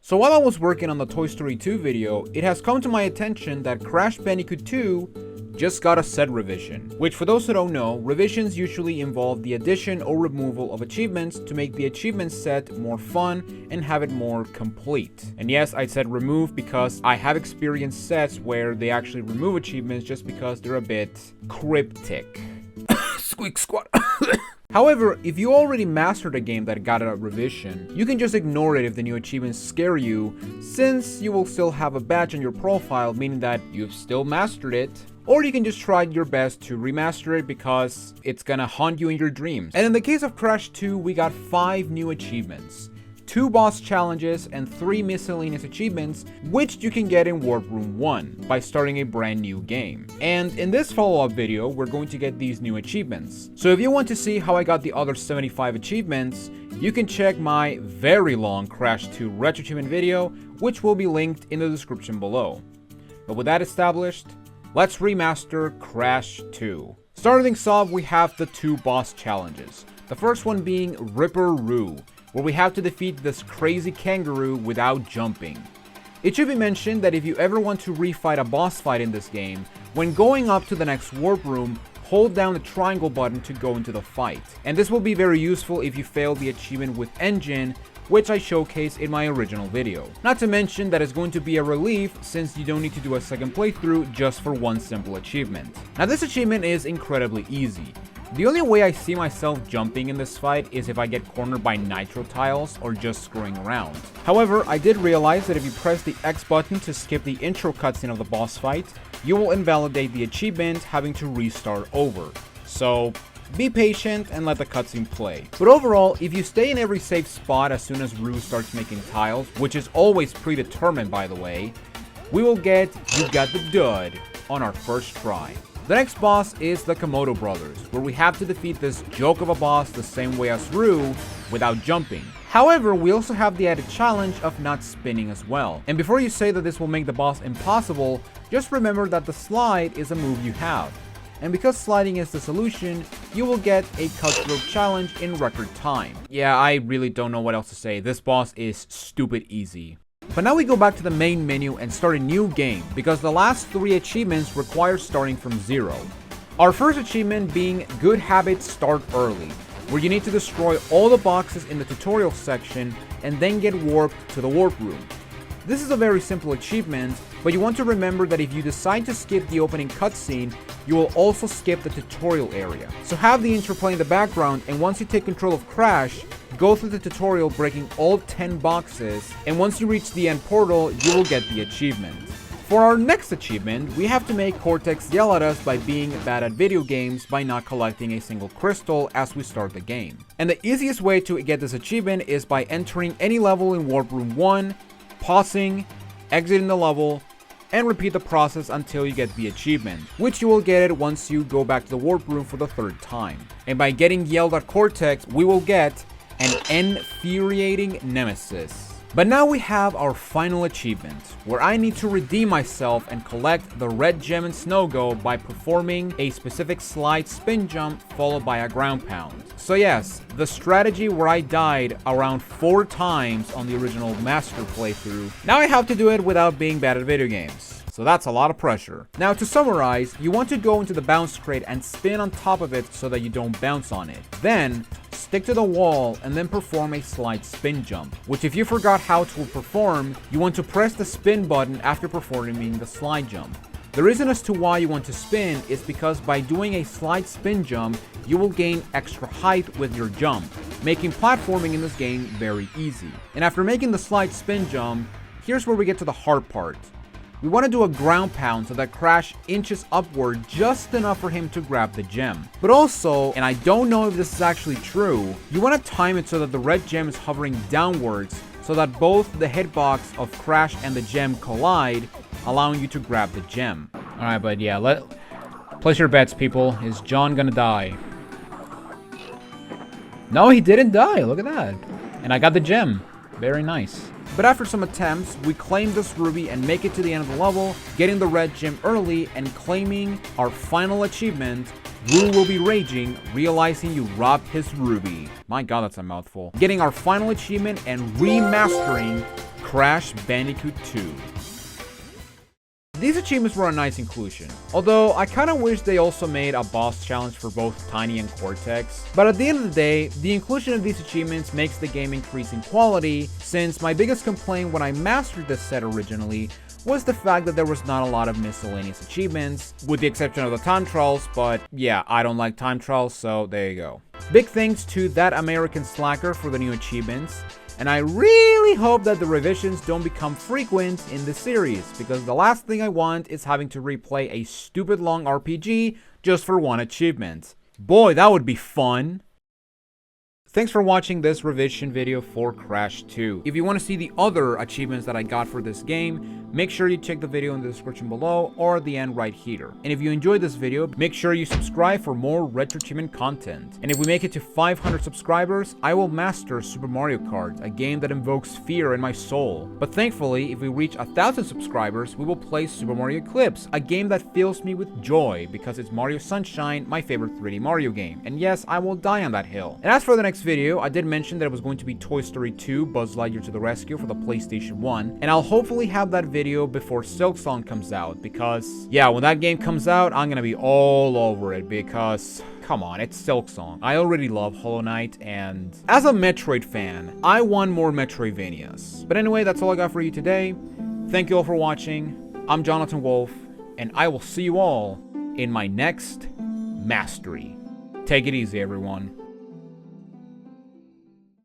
So while I was working on the Toy Story 2 video, it has come to my attention that Crash Bandicoot 2 just got a set revision, which for those who don't know, revisions usually involve the addition or removal of achievements to make the achievement set more fun and have it more complete. And yes, I said remove because I have experienced sets where they actually remove achievements just because they're a bit cryptic. Squeak squat. However, if you already mastered a game that got a revision, you can just ignore it if the new achievements scare you, since you will still have a badge on your profile, meaning that you've still mastered it. Or you can just try your best to remaster it because it's gonna haunt you in your dreams. And in the case of Crash 2, we got 5 new achievements, 2 boss challenges, and 3 miscellaneous achievements, which you can get in Warp Room 1 by starting a brand new game. And in this follow-up video, we're going to get these new achievements. So if you want to see how I got the other 75 achievements, you can check my very long Crash 2 Retro Achievement video, which will be linked in the description below. But with that established, let's remaster Crash 2. Starting things off, we have the 2 boss challenges. The first one being Ripper-Roo, where we have to defeat this crazy kangaroo without jumping. It should be mentioned that if you ever want to refight a boss fight in this game, when going up to the next warp room, hold down the triangle button to go into the fight. And this will be very useful if you fail the achievement with Engine, which I showcased in my original video. Not to mention that it's going to be a relief since you don't need to do a second playthrough just for one simple achievement. Now this achievement is incredibly easy. The only way I see myself jumping in this fight is if I get cornered by nitro tiles or just screwing around. However, I did realize that if you press the X button to skip the intro cutscene of the boss fight, you will invalidate the achievement, having to restart over. So be patient and let the cutscene play. But overall, if you stay in every safe spot as soon as Roo starts making tiles, which is always predetermined by the way, we will get You Got the Dud on our first try. The next boss is the Komodo Brothers, where we have to defeat this joke of a boss the same way as Roo, without jumping. However, we also have the added challenge of not spinning as well. And before you say that this will make the boss impossible, just remember that the slide is a move you have. And because sliding is the solution, you will get a cutthroat challenge in record time. Yeah, I really don't know what else to say. This boss is stupid easy. But now we go back to the main menu and start a new game, because the last 3 achievements require starting from 0. Our first achievement being Good Habits Start Early, where you need to destroy all the boxes in the tutorial section and then get warped to the warp room. This is a very simple achievement, but you want to remember that if you decide to skip the opening cutscene, you will also skip the tutorial area. So have the intro play in the background, and once you take control of Crash, go through the tutorial breaking all 10 boxes, and once you reach the end portal, you will get the achievement. For our next achievement, we have to make Cortex yell at us by being bad at video games by not collecting a single crystal as we start the game. And the easiest way to get this achievement is by entering any level in Warp Room 1, pausing, exiting the level, and repeat the process until you get the achievement, which you will get it once you go back to the warp room for the 3rd time. And by getting yelled at Cortex, we will get an infuriating nemesis. But now we have our final achievement, where I need to redeem myself and collect the red gem in Snow Go by performing a specific slide spin jump followed by a ground pound. So yes, the strategy where I died around 4 times on the original master playthrough, now I have to do it without being bad at video games. So that's a lot of pressure. Now to summarize, you want to go into the bounce crate and spin on top of it so that you don't bounce on it. Then stick to the wall and then perform a slide spin jump, which if you forgot how to perform, you want to press the spin button after performing the slide jump. The reason as to why you want to spin is because by doing a slide spin jump, you will gain extra height with your jump, making platforming in this game very easy. And after making the slide spin jump, here's where we get to the hard part. We want to do a ground pound so that Crash inches upward just enough for him to grab the gem. But also, and I don't know if this is actually true, you want to time it so that the red gem is hovering downwards so that both the hitbox of Crash and the gem collide, allowing you to grab the gem. Alright, but yeah, place your bets, people. Is John gonna die? No, he didn't die. Look at that. And I got the gem. Very nice. But after some attempts, we claim this ruby and make it to the end of the level, getting the red gem early and claiming our final achievement. Rue will be raging, realizing you robbed his ruby. My god, that's a mouthful. Getting our final achievement and remastering Crash Bandicoot 2. These achievements were a nice inclusion, although I kinda wish they also made a boss challenge for both Tiny and Cortex. But at the end of the day, the inclusion of these achievements makes the game increase in quality, since my biggest complaint when I mastered this set originally was the fact that there was not a lot of miscellaneous achievements, with the exception of the time trials, but yeah, I don't like time trials, so there you go. Big thanks to That American Slacker for the new achievements. And I really hope that the revisions don't become frequent in the series, because the last thing I want is having to replay a stupid long RPG just for one achievement. Boy, that would be fun! Thanks for watching this revision video for Crash 2. If you want to see the other achievements that I got for this game, make sure you check the video in the description below or at the end right here. And if you enjoyed this video, make sure you subscribe for more Retro Achievement content. And if we make it to 500 subscribers, I will master Super Mario Kart, a game that invokes fear in my soul. But thankfully, if we reach 1,000 subscribers, we will play Super Mario Eclipse, a game that fills me with joy because it's Mario Sunshine, my favorite 3D Mario game. And yes, I will die on that hill. And as for the next video, I did mention that it was going to be Toy Story 2 Buzz Lightyear to the Rescue for the PlayStation 1, and I'll hopefully have that video before Silksong comes out, because yeah, when that game comes out, I'm gonna be all over it, because come on, it's Silksong. I already love Hollow Knight, and as a Metroid fan, I want more Metroidvanias. But anyway, that's all I got for you today. Thank you all for watching. I'm Jonathan Wolf, and I will see you all in my next mastery. Take it easy, everyone.